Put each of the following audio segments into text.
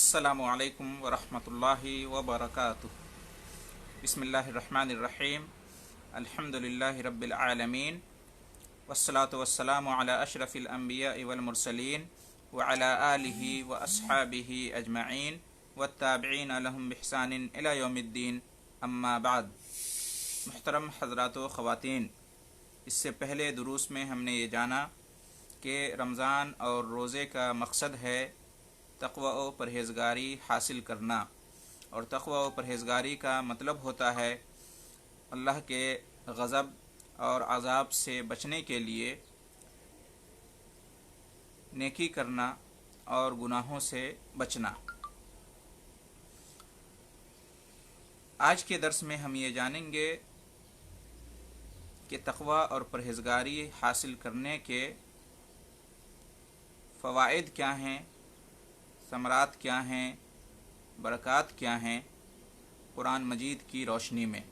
अस्सलामु अलैकुम वरहमतुल्लाहि वबरकातुह। बिस्मिल्लाहिर्रहमानिर्रहीम। अल्हम्दुलिल्लाहि रब्बिल आलमीन वस्सलातु वस्सलामु अला अशरफिल अंबिया'i वल मुरसलीन व अला आलिहि व अस्हाबिहि अजमईन वत्ताबिईन लहुम बिihसानिन इला यौमिद्दीन, अम्मा बाद। मुहतरम हज़रात व ख़वातीन, इससे पहले दुरूस में हमने ये जाना कि रमज़ान और रोज़े का मकसद है तक़वा व परहेज़गारी हासिल करना, और तक़वा व परहेज़गारी का मतलब होता है अल्लाह के ग़ज़ब और अज़ाब से बचने के लिए नेकी करना और गुनाहों से बचना। आज के दर्स में हम ये जानेंगे कि तक़वा और परहेज़गारी हासिल करने के फ़वाइद क्या हैं, समरात क्या हैं, बरक़ात क्या हैं कुरान मजीद की रोशनी में।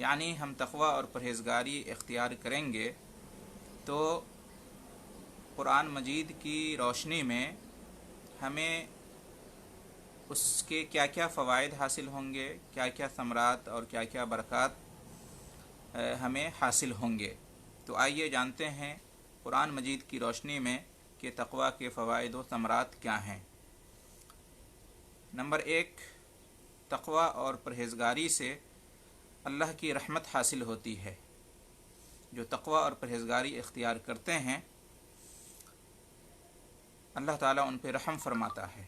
यानी हम तक़वा और परहेज़गारी इख्तियार करेंगे तो कुरान मजीद की रोशनी में हमें उसके क्या क्या फ़वाइद हासिल होंगे, क्या क्या समरात और क्या क्या बरक़ात हमें हासिल होंगे। तो आइए जानते हैं कुरान मजीद की रोशनी में कि तक़वा के फ़वाइद व समरात क्या हैं। नंबर 1, तक़वा और परहेज़गारी से अल्लाह की रहमत हासिल होती है। जो तक़वा और परहेज़गारी इख्तियार करते हैं अल्लाह ताला उन पर रहम फरमाता है,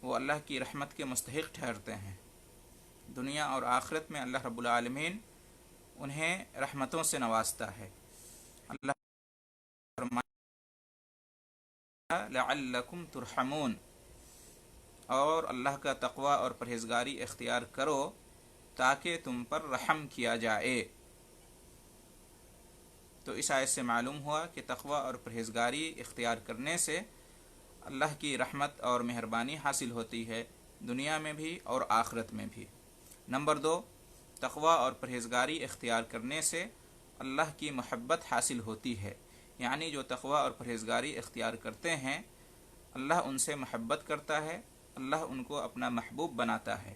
वो अल्लाह की रहमत के मुस्तहिक़ ठहरते हैं। दुनिया और आखिरत में अल्लाह रब्बुल आलमीन उन्हें रहमतों से नवाजता है। अल्लाह फरमाता लअल्लकुम तुरहमून, और अल्लाह का तक़वा और परहेज़गारी इख्तियार करो ताकि तुम पर रहम किया जाए। तो इस आयत से मालूम हुआ कि तक़वा और परहेज़गारी इख्तियार करने से अल्लाह की रहमत और मेहरबानी हासिल होती है, दुनिया में भी और आखिरत में भी। नंबर 2, तक़वा और परहेज़गारी इख्तियार करने से अल्लाह की मोहब्बत हासिल होती है। यानी जो तक़वा और परहेज़गारी इख्तियार करते हैं अल्लाह उनसे मोहब्बत करता है, अल्लाह उनको अपना महबूब बनाता है।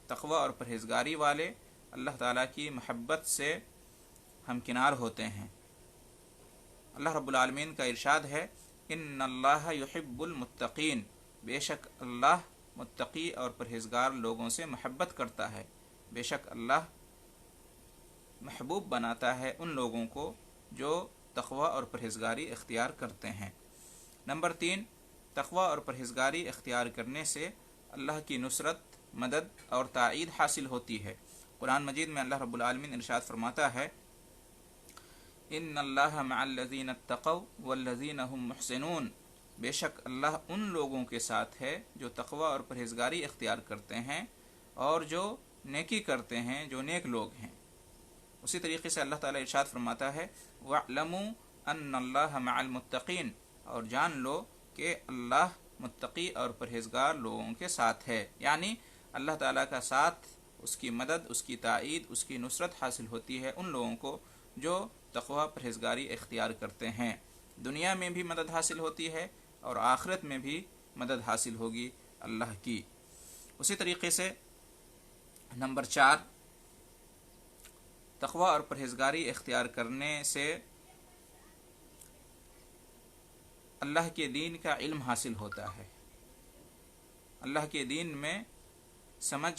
तक़वा और परहेज़गारी वाले अल्लाह ताला की मोहब्बत से हमकिनार होते हैं। अल्लाह रब्बुल आलमीन का इरशाद है, इन्नल्लाह युहिब्बुल मुत्तक़ीन, बेशक अल्लाह मुत्तक़ी और परहेज़गार लोगों से मोहब्बत करता है। बेशक अल्लाह महबूब बनाता है उन लोगों को जो तक़वा और परहेज़गारी इख्तियार करते हैं। नंबर 3, तक़वा और परहेज़गारी इख्तियार करने से अल्लाह की नुसरत, मदद और ताईद हासिल होती है। कुरान मजीद में अल्लाह रब्बुल आलमीन इरशाद फरमाता है, इन्नल्लाह मअल्लज़ीना इत्तक़व वल्लज़ीना हुम मुहसिनून, बेशक अल्लाह उन लोगों के साथ है जो तक़वा और परहेज़गारी इख्तियार करते हैं और जो नेकी करते हैं, जो नेक लोग हैं। उसी तरीके से अल्लाह ताला इरशाद फरमाता है, वअलमू अन्नल्लाह मअल मुत्तक़ीन, और जान लो कि अल्लाह मुत्तक़ी और परहेज़गार लोगों के साथ है। यानी अल्लाह ताला का साथ, उसकी मदद, उसकी ताईद, उसकी नुसरत हासिल होती है उन लोगों को जो तक़वा परहेज़गारी इख्तियार करते हैं। दुनिया में भी मदद हासिल होती है और आखिरत में भी मदद हासिल होगी अल्लाह की। उसी तरीके से नंबर 4, तक़वा और परहेज़गारी इख्तियार करने से अल्लाह के दीन का इल्म हासिल होता है। अल्लाह के दीन में समझ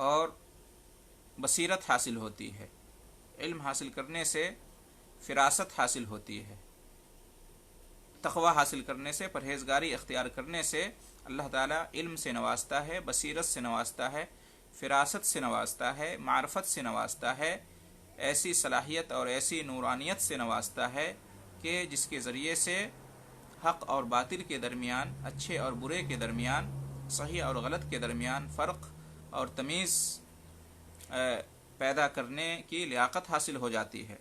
और बसीरत हासिल होती है। इल्म हासिल करने से फ़िरासत हासिल होती है। तक़वा हासिल करने से, परहेज़गारी इख्तियार करने से अल्लाह ताला इल्म से नवाजता है, बसीरत से नवाजता है, फ़िरासत से नवाजता है, मारफत से नवाजता है, ऐसी सलाहियत और ऐसी नूरानियत से नवाजता है कि जिसके ज़रिए से हक़ और बातिल के दरमियान, अच्छे और बुरे के दरमियान, सही और गलत के दरमियान फ़र्क और तमीज़ पैदा करने की लियाक़त हासिल हो जाती है।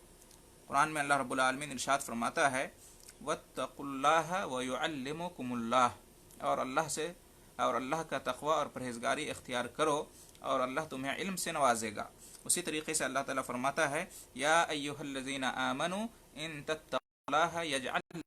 कुरान में अल्लाह रब्बुल आलमीन इरशाद फरमाता है, वत्तक़ुल्लाह व युअल्लिमुकुमुल्लाह, और अल्लाह का तक़वा और परहेज़गारी इख्तियार करो और अल्लाह तुम्हें इल्म से नवाजेगा। उसी तरीके से अल्लाह ताला फरमाता है, या अय्युहल्लज़ीना आमनू इन तत्तक़ुल्लाह यजअल,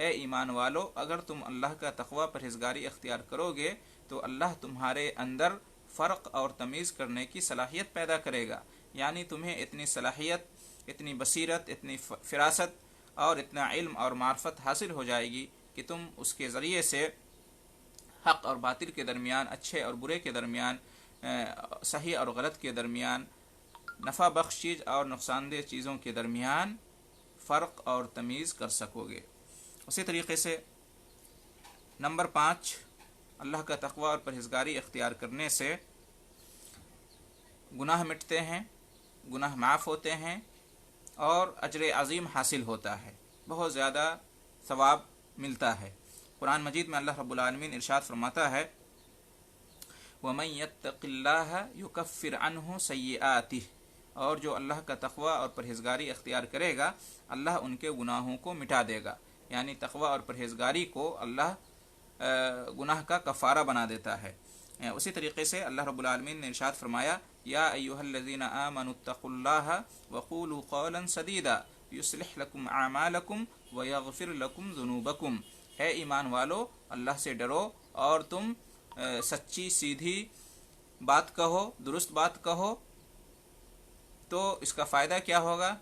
اے ایمان والو اگر تم اللہ کا تقوی پرہیزگاری اختیار کرو گے تو اللہ تمہارے اندر فرق اور تمیز کرنے کی صلاحیت پیدا کرے گا، یعنی تمہیں اتنی صلاحیت، اتنی بصیرت، اتنی فراست اور اتنا علم اور معرفت حاصل ہو جائے گی کہ تم اس کے ذریعے سے حق اور باطل کے درمیان، اچھے اور برے کے درمیان، صحیح اور غلط کے درمیان، نفع بخش چیز اور نقصان دہ چیزوں کے درمیان فرق اور تمیز کر سکو گے۔ اسی طریقے سے نمبر 5، اللہ کا تقوی اور پرہیزگاری اختیار کرنے سے گناہ مٹتے ہیں، گناہ معاف ہوتے ہیں اور اجر عظیم حاصل ہوتا ہے، بہت زیادہ ثواب ملتا ہے۔ قرآن مجید میں اللہ رب العالمین ارشاد فرماتا ہے وَمَن يَتَّقِ اللَّهَ يُكَفِّرْ عَنْهُ سَيِّئَاتِهِ، اور جو اللہ کا تقوی اور پرہیزگاری اختیار کرے گا اللہ ان کے گناہوں کو مٹا دے گا، یعنی تقوی اور پرہیزگاری کو اللہ گناہ کا کفارہ بنا دیتا ہے۔ اسی طریقے سے اللہ رب العالمین نے ارشاد فرمایا یا ایھا الذین آمنوا اتقوا اللہ وقولوا قولا سدیدا یصلح لکم اعمالکم ویغفر لکم ذنوبکم، اے ایمان والو اللہ سے ڈرو اور تم سچی سیدھی بات کہو، درست بات کہو، تو اس کا فائدہ کیا ہوگا؟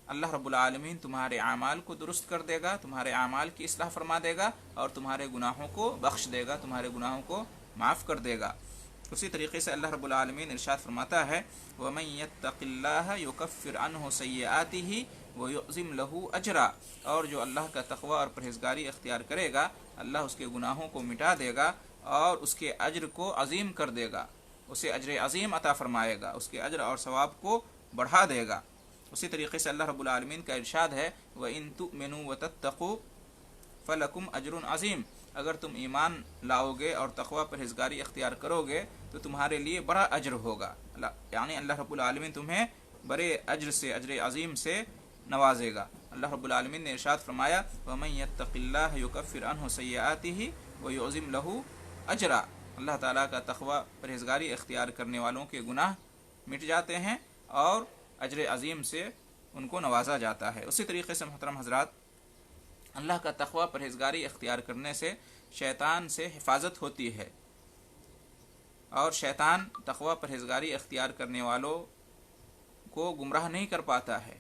اللہ رب العالمین تمہارے اعمال کو درست کر دے گا، تمہارے اعمال کی اصلاح فرما دے گا اور تمہارے گناہوں کو بخش دے گا، تمہارے گناہوں کو معاف کر دے گا۔ اسی طریقے سے اللہ رب العالمین ارشاد فرماتا ہے وَمَن يَتَّقِ اللَّهَ يُكَفِّرْ عَنْهُ سَيِّئَاتِهِ وَيُعْظِمْ لَهُ أَجْرًا، اور جو اللہ کا تقوی اور پرہیزگاری اختیار کرے گا اللہ اس کے گناہوں کو مٹا دے گا اور اس کے اجر کو عظیم کر دے گا، اسے اجر عظیم عطا فرمائے گا، اس کے اجر اور ثواب کو بڑھا دے گا۔ اسی طریقے سے اللہ رب العالمین کا ارشاد ہے وَإِن تُؤْمِنُوا وَتَتَّقُوا فَلَكُمْ أَجْرٌ عَظِيمٌ، اگر تم ایمان لاؤ گے اور تقوی پرہیزگاری اختیار کرو گے تو تمہارے لیے بڑا اجر ہوگا، یعنی اللہ رب العالمین تمہیں بڑے اجر سے، اجر عظیم سے نوازے گا۔ اللہ رب العالمین نے ارشاد فرمایا وَمَن يَتَّقِ اللَّهَ يُكَفِّرْ عَنْهُ سَيِّئَاتِهِ وَيُعْظِمْ لَهُ أَجْرًا، اللہ تعالیٰ کا تقوی پرہیزگاری اختیار کرنے والوں کے گناہ مٹ جاتے ہیں اور اجر عظیم سے ان کو نوازا جاتا ہے۔ اسی طریقے سے محترم حضرات، اللہ کا تقوی پرہیزگاری اختیار کرنے سے شیطان سے حفاظت ہوتی ہے، اور شیطان تقوی پرہیزگاری اختیار کرنے والوں کو گمراہ نہیں کر پاتا ہے،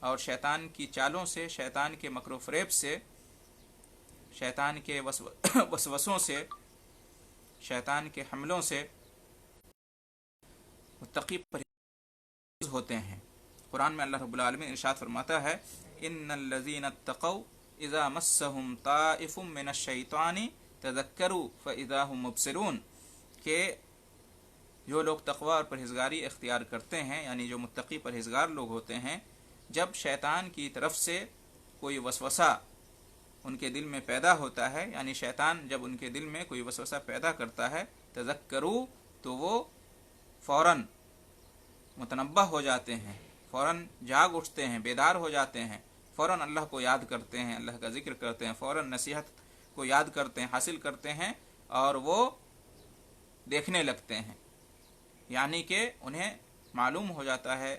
اور شیطان کی چالوں سے، شیطان کے مکر و فریب سے، شیطان کے وسوسوں سے، شیطان کے حملوں سے متقی پرہیز ہوتے ہیں۔ قرآن میں اللہ رب العالمین ارشاد فرماتا ہے ان الذین اتقوا اذا مسهم طائف من الشیطان تذکروا فاذا هم مبصرون، کہ جو لوگ تقوی اور پرہیزگاری اختیار کرتے ہیں، یعنی جو متقی پرہیزگار لوگ ہوتے ہیں، جب شیطان کی طرف سے کوئی وسوسہ ان کے دل میں پیدا ہوتا ہے، یعنی شیطان جب ان کے دل میں کوئی وسوسہ پیدا کرتا ہے تذکروا، تو وہ فوراً متنبہ ہو جاتے ہیں، فوراً جاگ اٹھتے ہیں، بیدار ہو جاتے ہیں، فوراً اللہ کو یاد کرتے ہیں، اللہ کا ذکر کرتے ہیں، فوراً نصیحت کو یاد کرتے ہیں، حاصل کرتے ہیں اور وہ دیکھنے لگتے ہیں، یعنی کہ انہیں معلوم ہو جاتا ہے،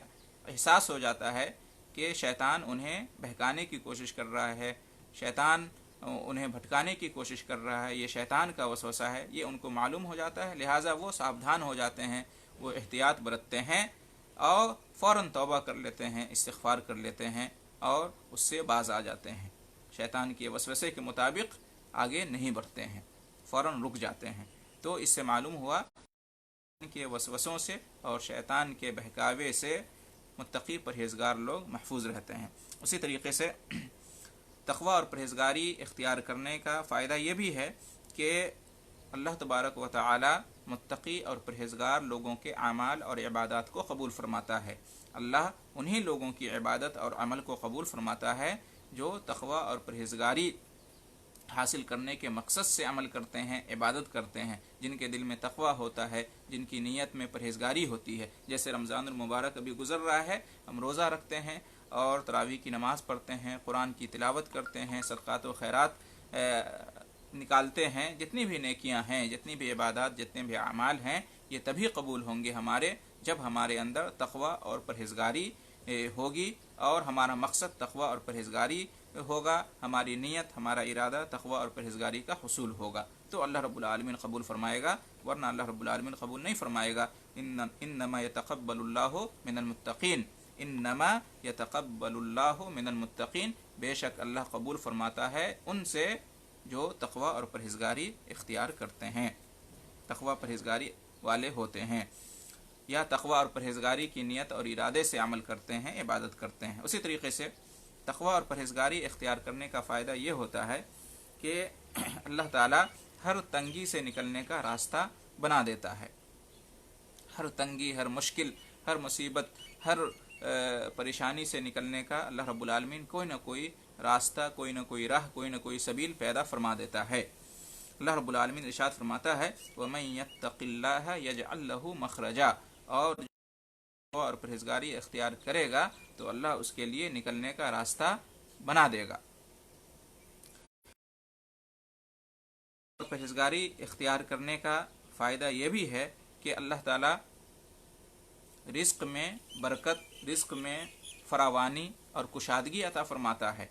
احساس ہو جاتا ہے کہ شیطان انہیں بہکانے کی کوشش کر رہا ہے، شیطان انہیں بھٹکانے کی کوشش کر رہا ہے، یہ شیطان کا وسوسہ ہے، یہ ان کو معلوم ہو جاتا ہے، لہٰذا وہ ساودھان ہو جاتے ہیں، وہ احتیاط برتتے ہیں اور فوراً توبہ کر لیتے ہیں، استغفار کر لیتے ہیں اور اس سے باز آ جاتے ہیں، شیطان کے وسوسے کے مطابق آگے نہیں بڑھتے ہیں، فوراً رک جاتے ہیں۔ تو اس سے معلوم ہوا کہ وسوسوں سے اور شیطان کے بہکاوے سے متقی پرہیزگار لوگ محفوظ رہتے ہیں۔ اسی طریقے سے تقوی اور پرہیزگاری اختیار کرنے کا فائدہ یہ بھی ہے کہ اللہ تبارک و تعالی متقی اور پرہیزگار لوگوں کے اعمال اور عبادات کو قبول فرماتا ہے۔ اللہ انہی لوگوں کی عبادت اور عمل کو قبول فرماتا ہے جو تقوی اور پرہیزگاری حاصل کرنے کے مقصد سے عمل کرتے ہیں، عبادت کرتے ہیں، جن کے دل میں تقوی ہوتا ہے، جن کی نیت میں پرہیزگاری ہوتی ہے۔ جیسے رمضان المبارک ابھی گزر رہا ہے، ہم روزہ رکھتے ہیں اور تراویح کی نماز پڑھتے ہیں، قرآن کی تلاوت کرتے ہیں، صدقات و خیرات نکالتے ہیں، جتنی بھی نیکیاں ہیں، جتنی بھی عبادات، جتنے بھی اعمال ہیں، یہ تبھی قبول ہوں گے ہمارے جب ہمارے اندر تقوی اور پرہیزگاری ہوگی اور ہمارا مقصد تقوی اور پرہیزگاری ہوگا، ہماری نیت، ہمارا ارادہ تقوی اور پرہیزگاری کا حصول ہوگا، تو اللہ رب العالمین قبول فرمائے گا، ورنہ اللہ رب العالمین قبول نہیں فرمائے گا۔ انما یتقبل اللہ من المتقین، انما یتقبل اللہ من المتقین، بے شک اللہ قبول فرماتا ہے ان سے جو تقوی اور پرہیزگاری اختیار کرتے ہیں، تقوی پرہیزگاری والے ہوتے ہیں، یا تقوی اور پرہیزگاری کی نیت اور ارادے سے عمل کرتے ہیں، عبادت کرتے ہیں۔ اسی طریقے سے تقوی اور پرہیزگاری اختیار کرنے کا فائدہ یہ ہوتا ہے کہ اللہ تعالیٰ ہر تنگی سے نکلنے کا راستہ بنا دیتا ہے، ہر تنگی، ہر مشکل، ہر مصیبت، ہر پریشانی سے نکلنے کا اللہ رب العالمین کوئی نہ کوئی راستہ، کوئی نہ کوئی راہ، کوئی نہ کوئی سبیل پیدا فرما دیتا ہے۔ اللہ رب العالمین ارشاد فرماتا ہے وَمَن يَتَّقِ اللَّهَ يَجْعَل لَّهُ مَخْرَجًا، اور پرہیزگاری اختیار کرے گا تو اللہ اس کے لیے نکلنے کا راستہ بنا دے گا۔ پرہیزگاری اختیار کرنے کا فائدہ یہ بھی ہے کہ اللہ تعالیٰ رزق میں برکت، رزق میں فراوانی اور کشادگی عطا فرماتا ہے،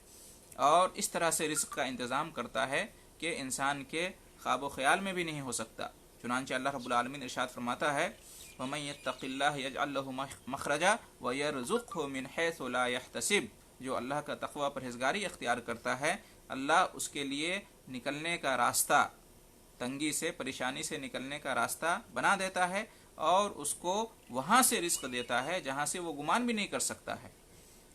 اور اس طرح سے رزق کا انتظام کرتا ہے کہ انسان کے خواب و خیال میں بھی نہیں ہو سکتا۔ چنانچہ اللہ رب العالمین ارشاد فرماتا ہے وَمَن يَتَّقِ اللَّهَ يَجْعَل لَّهُ مَخْرَجًا وَيَرْزُقْهُ مِنْ حَيْثُ لَا يَحْتَسِبُ، جو اللہ کا تقوی پرہیزگاری اختیار کرتا ہے، اللہ اس کے لیے نکلنے کا راستہ، تنگی سے، پریشانی سے نکلنے کا راستہ بنا دیتا ہے، اور اس کو وہاں سے رزق دیتا ہے جہاں سے وہ گمان بھی نہیں کر سکتا ہے۔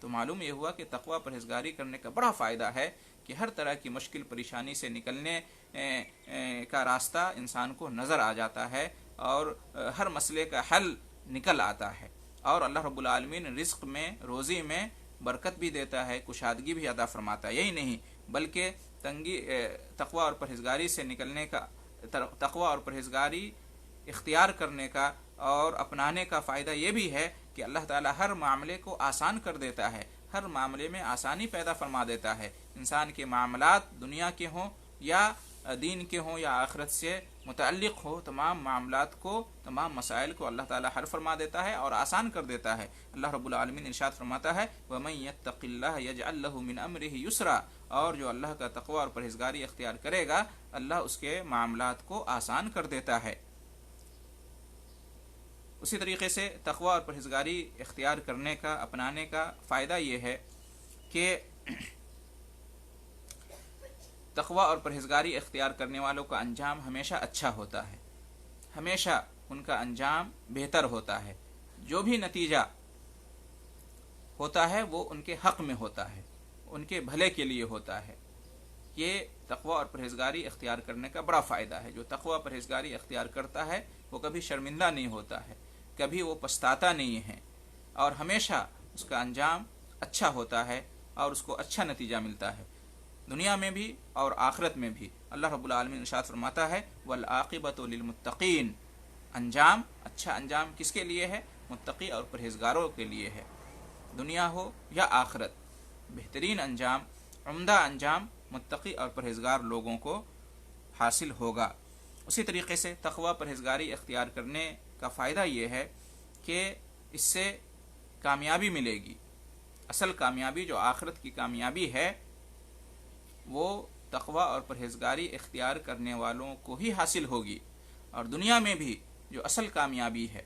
تو معلوم یہ ہوا کہ تقوی پرہیزگاری کرنے کا بڑا فائدہ ہے کہ ہر طرح کی مشکل پریشانی سے نکلنے کا راستہ انسان کو نظر آ جاتا ہے، اور ہر مسئلے کا حل نکل آتا ہے، اور اللہ رب العالمین رزق میں، روزی میں برکت بھی دیتا ہے، کشادگی بھی عطا فرماتا ہے۔ یہی نہیں بلکہ تقوی اور پرہیزگاری سے نکلنے کا، تقوی اور پرہیزگاری اختیار کرنے کا اور اپنانے کا فائدہ یہ بھی ہے کہ اللہ تعالیٰ ہر معاملے کو آسان کر دیتا ہے، ہر معاملے میں آسانی پیدا فرما دیتا ہے۔ انسان کے معاملات دنیا کے ہوں یا دین کے ہوں یا آخرت سے متعلق ہو، تمام معاملات کو، تمام مسائل کو اللہ تعالیٰ حل فرما دیتا ہے اور آسان کر دیتا ہے۔ اللہ رب العالمین ارشاد فرماتا ہے وَمَن يَتَّقِ اللَّهَ يَجْعَل لَّهُ مِنْ أَمْرِهِ يُسْرًا، اور جو اللہ کا تقوی اور پرہیزگاری اختیار کرے گا اللہ اس کے معاملات کو آسان کر دیتا ہے۔ اسی طریقے سے تقوی اور پرہیزگاری اختیار کرنے کا، اپنانے کا فائدہ یہ ہے کہ تقوی اور پرہیزگاری اختیار کرنے والوں کا انجام ہمیشہ اچھا ہوتا ہے، ہمیشہ ان کا انجام بہتر ہوتا ہے، جو بھی نتیجہ ہوتا ہے وہ ان کے حق میں ہوتا ہے، ان کے بھلے کے لیے ہوتا ہے۔ یہ تقوی اور پرہیزگاری اختیار کرنے کا بڑا فائدہ ہے۔ جو تقوی پرہیزگاری اختیار کرتا ہے وہ کبھی شرمندہ نہیں ہوتا ہے، کبھی وہ پچھتاتا نہیں ہے، اور ہمیشہ اس کا انجام اچھا ہوتا ہے اور اس کو اچھا نتیجہ ملتا ہے، دنیا میں بھی اور آخرت میں بھی۔ اللہ رب العالمین ارشاد فرماتا ہے وَالْعَاقِبَةُ لِلْمُتَّقِينَ، انجام، اچھا انجام کس کے لیے ہے؟ متقی اور پرہیزگاروں کے لیے ہے، دنیا ہو یا آخرت۔ بہترین انجام، عمدہ انجام متقی اور پرہیزگار لوگوں کو حاصل ہوگا۔ اسی طریقے سے تقوی پرہیزگاری اختیار کرنے کا فائدہ یہ ہے کہ اس سے کامیابی ملے گی۔ اصل کامیابی جو آخرت کی کامیابی ہے وہ تقوی اور پرہیزگاری اختیار کرنے والوں کو ہی حاصل ہوگی، اور دنیا میں بھی جو اصل کامیابی ہے،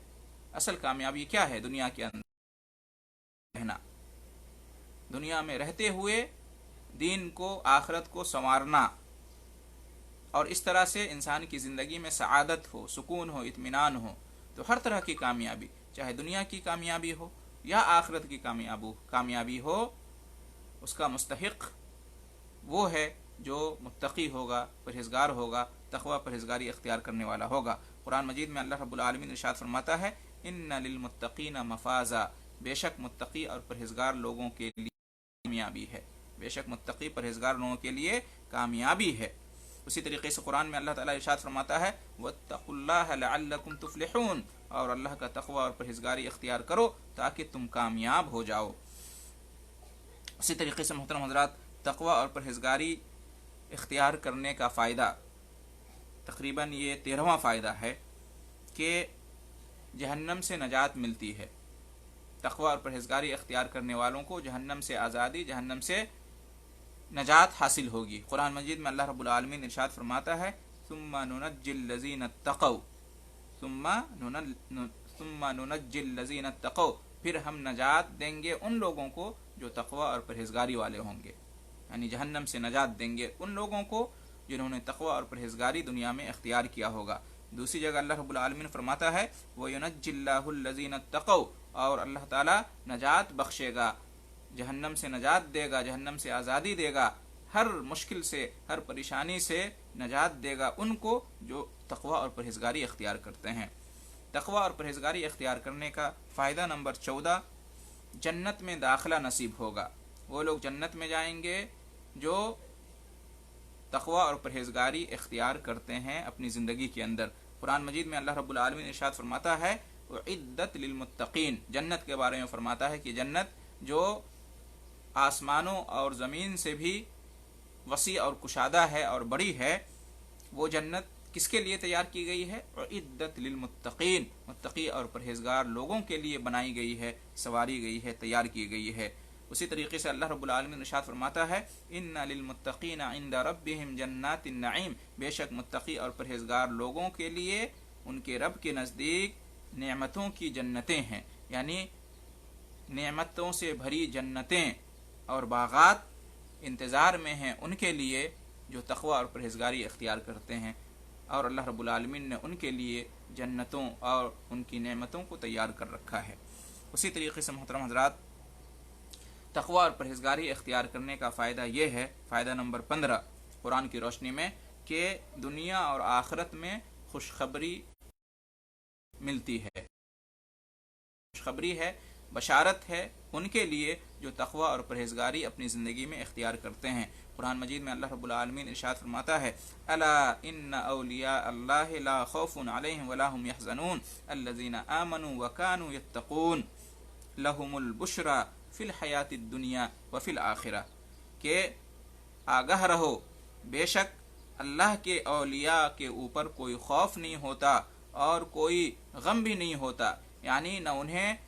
اصل کامیابی کیا ہے؟ دنیا کے اندر رہنا، دنیا میں رہتے ہوئے دین کو، آخرت کو سنوارنا، اور اس طرح سے انسان کی زندگی میں سعادت ہو، سکون ہو، اطمینان ہو۔ تو ہر طرح کی کامیابی، چاہے دنیا کی کامیابی ہو یا آخرت کی کامیابی ہو، اس کا مستحق وہ ہے جو متقی ہوگا، پرہیزگار ہوگا، تقوی پرہیزگاری اختیار کرنے والا ہوگا۔ قرآن مجید میں اللہ رب العالمین ارشاد فرماتا ہے ان للمتقین مفازا، بے شک متقی اور پرہیزگار لوگوں کے لیے کامیابی ہے، بے شک متقی پرہیزگار لوگوں کے لیے کامیابی ہے۔ اسی طریقے سے قرآن میں اللہ تعالیٰ ارشاد فرماتا ہے واتقوا اللہ لعلکم تفلحون، اور اللہ کا تقوی اور پرہیزگاری اختیار کرو تاکہ تم کامیاب ہو جاؤ۔ اسی طریقے سے محترم حضرات، تقوی اور پرہیزگاری اختیار کرنے کا فائدہ تقریباً یہ 13واں فائدہ ہے کہ جہنم سے نجات ملتی ہے۔ तकवा और परहेजगारी इख्तियार करने वालों को जहन्नम से आज़ादी, जहन्नम से नजात हासिल होगी। कुरान मजीद में अल्लाह रब्बुल आलमीन इरशाद फरमाता है, सुम्मा नुनज्जिल लज़ीना तक़ौ, सुम्मा नुनज्जिल लज़ीना तक़ौ, फिर हम नजात देंगे उन लोगों को जो तकवा और परहेजगारी वाले होंगे, यानी जहन्नम से नजात देंगे उन लोगों को जिन्होंने तकवा और परहेजगारी दुनिया में इख्तियार किया होगा। दूसरी जगह अल्लाह रब्बुल आलमीन फरमाता है, व युनज्जिल्लाहुल लज़ीना तक़ौ, और अल्लाह ताला नजात बख्शेगा, जहन्नम से नजात देगा, जहन्नम से आज़ादी देगा, हर मुश्किल से, हर परेशानी से नजात देगा उनको जो तकवा और परहेजगारी इख्तियार करते हैं। तकवा और परहेजगारी इख्तियार करने का फ़ायदा नंबर 14, जन्नत में दाखिला नसीब होगा। वो लोग जन्नत में जाएंगे जो तकवा और परहेजगारी इख्तियार करते हैं अपनी ज़िंदगी के अंदर। कुरान मजीद में अल्लाह रब्बुल आलमीन इरशाद फरमाता है, उइद्दत लिलमुत्तकीन, जन्नत के बारे में फरमाता है कि जन्नत जो आसमानों और ज़मीन से भी वसी और कुशादा है और बड़ी है, वो जन्नत किसके लिए तैयार की गई है? उइद्दत लिलमुत्तकीन, मुत्तकी और परहेजगार लोगों के लिए बनाई गई है, सवारी गई है, तैयार की गई है। उसी तरीके से अल्लाह रब्बुल आलमीन इरशाद फरमाता है, इन्ना लिलमुत्तकीना इंदा रब्बिहिम जन्नातिन नईम, बेशक मुत्तकी और परहेजगार लोगों के लिए उनके रब के नज़दीक नेमतों की जन्नतें हैं, यानी नेमतों से भरी जन्नतें और बागात इंतज़ार में हैं उनके लिए जो तकवा और परहेजगारी इख्तियार करते हैं। और अल्लाह रब्बुल आलमीन ने उनके लिए जन्नतों और उनकी नेमतों को तैयार कर रखा है। उसी तरीके से मोहतरम हज़रात, तकवा और परहेजगारी इख्तियार करने का फ़ायदा ये है, फ़ायदा नंबर 15 कुरान की रोशनी में, कि दुनिया और आखिरत में खुशखबरी मिलती है। खुशखबरी है, बशारत है उनके लिए जो तकवा और परहेजगारी अपनी ज़िंदगी में इख्तियार करते हैं। कुरान मजीद में अल्लाह रब्बुल आलमीन इरशाद फरमाता है, अला इन्ना औलिया अल्लाह ला खौफुन अलैहिम वला हुम यहज़नून अल्लज़ीना आमनू व कानू यत्तकून लहुमुल बुशरा फिल हयातिद दुनिया व फिल आखिरा, के आगाह रहो, बेशक अल्लाह के औलिया के ऊपर कोई खौफ नहीं होता और कोई गम भी नहीं होता, यानी न उन्हें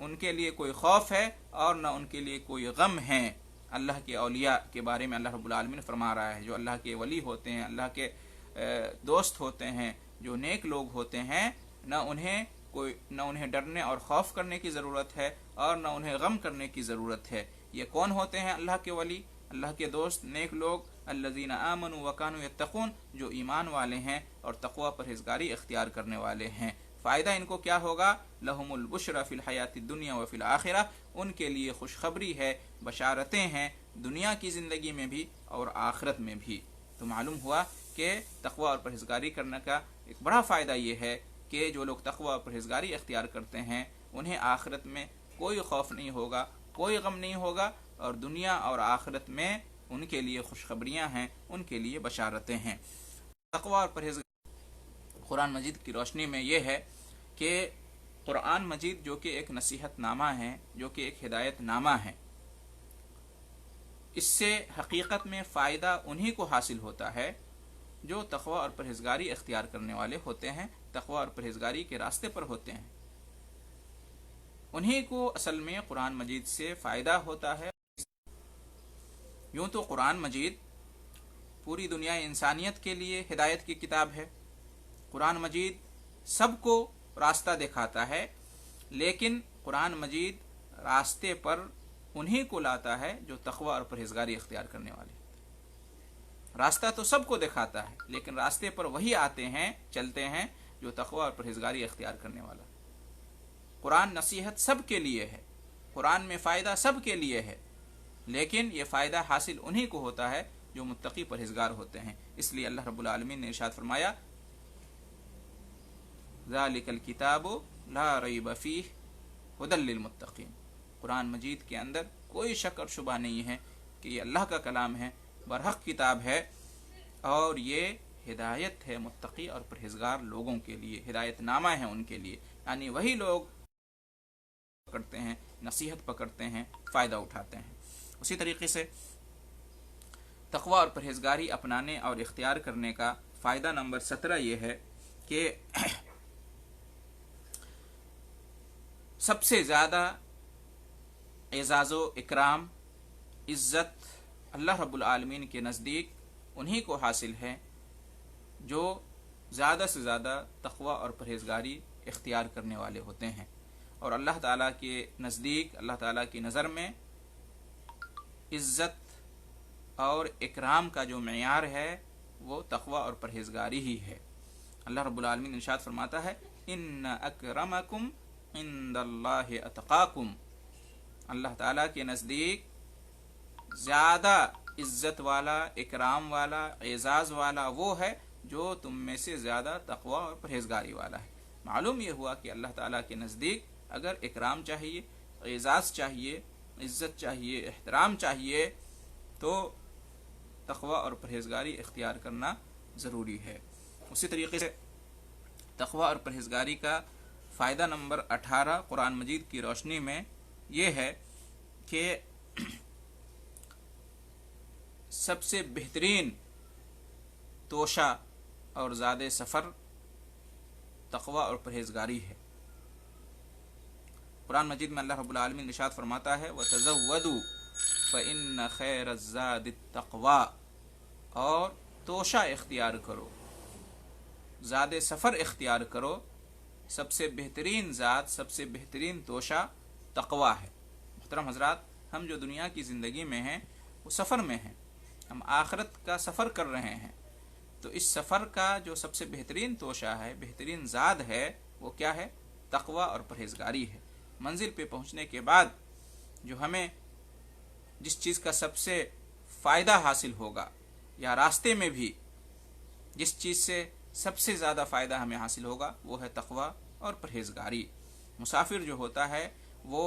उनके लिए कोई खौफ है और न उनके लिए कोई गम है। अल्लाह के औलिया के बारे में अल्लाह रब्बुल आलमीन फरमा रहा है, जो अल्लाह के वली होते हैं, अल्लाह के दोस्त होते हैं, जो नेक लोग होते हैं, न उन्हें डरने और खौफ करने की ज़रूरत है और न उन्हें गम करने की ज़रूरत है। ये कौन होते हैं अल्लाह के वली, अल्लाह के दोस्त, नेक लोग? अल्लज़ीना आमनू व कानू यत्तकून, जो ईमान वाले हैं और तकवा परहेजगारी इख्तियार करने वाले हैं। फ़ायदा इनको क्या होगा? लहुमुल बुशरा फिल हयातिद दुनिया व फिल आखिरा, उनके लिए खुशखबरी है, बशारतें हैं दुनिया की ज़िंदगी में भी और आखिरत में भी। तो मालूम हुआ कि तकवा और परहेजगारी करने का एक बड़ा फ़ायदा ये है कि जो लोग तकवा और परहेजगारी इख्तियार करते हैं उन्हें आखिरत में कोई खौफ नहीं होगा, कोई गम नहीं होगा, और दुनिया और आखिरत में उनके लिए खुशखबरियाँ हैं, उनके लिए बशारतें हैं। तकवा और परहेजगारी कुरान मजीद की रोशनी में ये है कि कुरान मजीद जो कि एक नसीहत नामा है, जो कि एक हिदायत नामा है, इससे हकीकत में फ़ायदा उन्हीं को हासिल होता है जो तकवा और परहेजगारी इख्तियार करने वाले होते हैं, तकवा और परहेजगारी के रास्ते पर होते हैं। उन्हीं को असल में कुरान मजीद से फ़ायदा होता है। यूँ तो कुरान मजीद पूरी दुनिया इंसानियत के लिए हिदायत की किताब है। कुरान मजीद सबको रास्ता दिखाता है, लेकिन कुरान मजीद रास्ते पर उन्हीं को लाता है जो तकवा और परहेजगारी इख्तियार करने वाले। रास्ता तो सबको दिखाता है, लेकिन रास्ते पर वही आते हैं, चलते हैं जो तकवा और परहेजगारी इख्तियार करने वाला। कुरान नसीहत सब के लिए है, कुरान में फ़ायदा सब के लिए है, लेकिन ये फ़ायदा हासिल उन्हीं को होता है जो मुत्तकी परहेजगार होते हैं। इसलिए अल्लाह रब्बुल आलमीन ने इरशाद फरमाया, ज़ालिकल किताबु ला रैब फीह हुदल लिल मुत्तकीन। कुरान मजीद के अंदर कोई शक और शुबा नहीं है कि ये अल्लाह का कलाम है, बरहक किताब है, और ये हिदायत है मुत्तकी और परहेजगार लोगों के लिए, हिदायत नामा है उनके लिए। यानी वही लोग पकड़ते हैं, नसीहत पकड़ते हैं, फ़ायदा उठाते हैं। उसी तरीके से तकवा और परहेजगारी अपनाने और इख्तियार करने का फ़ायदा नंबर 17 ये है कि सबसे ज़्यादा एजाज़ व इकराम, इज़्ज़त अल्लाह रब्बुल आलमीन के नज़दीक उन्हीं को हासिल है जो ज़्यादा से ज़्यादा तक़वा और परहेज़गारी इख्तियार करने वाले होते हैं। और अल्लाह ताला के नज़दीक, अल्लाह ताला की नज़र में इज़्ज़त और इकराम का जो मेयार है वो तक़वा और परहेज़गारी ही है। अल्लाह रब्बुल आलमीन इरशाद फरमाता है, इन्ना अक्रमकुम इंदल्लाहि अतक़ाकुम। अल्लाह ताला के नज़दीक ज़्यादा इज़्ज़त वाला, इकराम वाला, एजाज़ वाला वो है जो तुम में से ज़्यादा तक़वा और परहेज़गारी वाला है। मालूम ये हुआ कि अल्लाह ताला के नज़दीक अगर इकराम चाहिए, एजाज़ चाहिए, इज़्ज़त चाहिए, एहतराम चाहिए, तो तक़वा और परहेज़गारी इख्तियार करना ज़रूरी है। उसी तरीके से तक़वा और परहेज़गारी का फ़ायदा नंबर 18 कुरान मजीद की रोशनी में ये है कि सबसे बेहतरीन तोशा और ज़ादे सफ़र तक़वा और परहेज़गारी है। कुरान मजीद में अल्लाह रब्बुल आलमीन इरशाद फरमाता है, वतज़व्वदू फ़इन्न खैरज़्ज़ादित तक़वा, और तोशा इख्तियार करो, ज़ादे सफ़र इख्तियार करो, सबसे बेहतरीन ज़ात, सबसे बेहतरीन तोशा तक़वा है। मुहतरम हज़रात, हम जो दुनिया की ज़िंदगी में हैं वो सफ़र में हैं, हम आखिरत का सफ़र कर रहे हैं। तो इस सफ़र का जो सबसे बेहतरीन तोशा है, बेहतरीन ज़ाद है, वो क्या है? तक़वा और परहेज़गारी है। मंजिल पे पहुँचने के बाद जो हमें जिस चीज़ का सबसे फ़ायदा हासिल होगा, या रास्ते में भी जिस चीज़ से सबसे ज़्यादा फ़ायदा हमें हासिल होगा, वो है तक़वा और परहेज़गारी। मुसाफिर जो होता है वो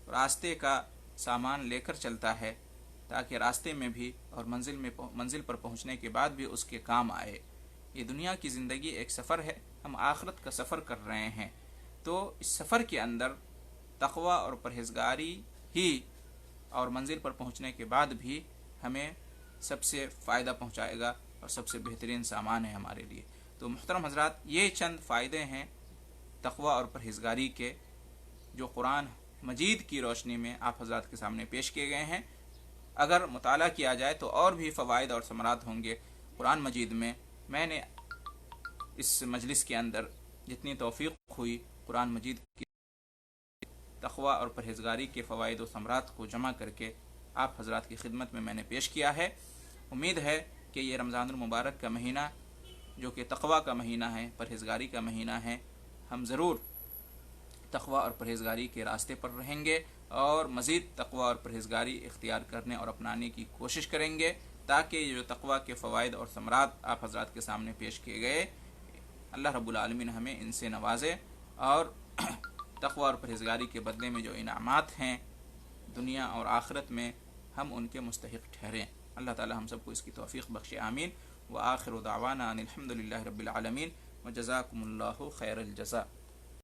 रास्ते का सामान लेकर चलता है ताकि रास्ते में भी और मंजिल पर पहुंचने के बाद भी उसके काम आए। ये दुनिया की ज़िंदगी एक सफ़र है, हम आखिरत का सफ़र कर रहे हैं। तो इस सफ़र के अंदर तक़वा और परहेज़गारी ही और मंजिल पर पहुंचने के बाद भी हमें सबसे फ़ायदा पहुंचाएगा और सबसे बेहतरीन सामान है हमारे लिए। तो मुहतरम हज़रात, ये चंद फ़ायदे हैं तक़वा और परहेज़गारी के जो कुरान मजीद की रोशनी में आप हज़रात के सामने पेश किए गए हैं। अगर मुताला किया जाए तो और भी फ़वाइद और समरात होंगे कुरान मजीद में। मैंने इस मजलिस के अंदर जितनी तौफ़ीक़ हुई कुरान मजीद की तक़वा और परहेज़गारी के फ़वाइद और समरात को जमा करके आप हज़रात की खिदमत में मैंने पेश किया है। उम्मीद है कि ये रमज़ानुल मुबारक का महीना जो कि तक़वा का महीना है, परहेज़गारी का महीना है, हम ज़रूर तक़वा और परहेज़गारी के रास्ते पर रहेंगे और मज़ीद तक़वा और परहेज़गारी इख्तियार करने और अपनाने की कोशिश करेंगे ताकि ये जो तक़वा के फ़वाइद और समरात आप हज़रात के सामने पेश किए गए, अल्लाह रब्बुल आलमीन हमें इनसे नवाज़े और तक़वा और परहेज़गारी के बदले में जो इनामात हैं दुनिया और आखिरत में, हम उनके मुस्तहिक़ ठहरें। अल्लाह ताला हम सबको इसकी तौफ़ीक़ बख्शे, आमीन। व आखिरु दावाना अनिल हम्दुलिल्लाहि रब्बिल आलमीन व जज़ाकुमुल्लाहु खैरल जज़ा।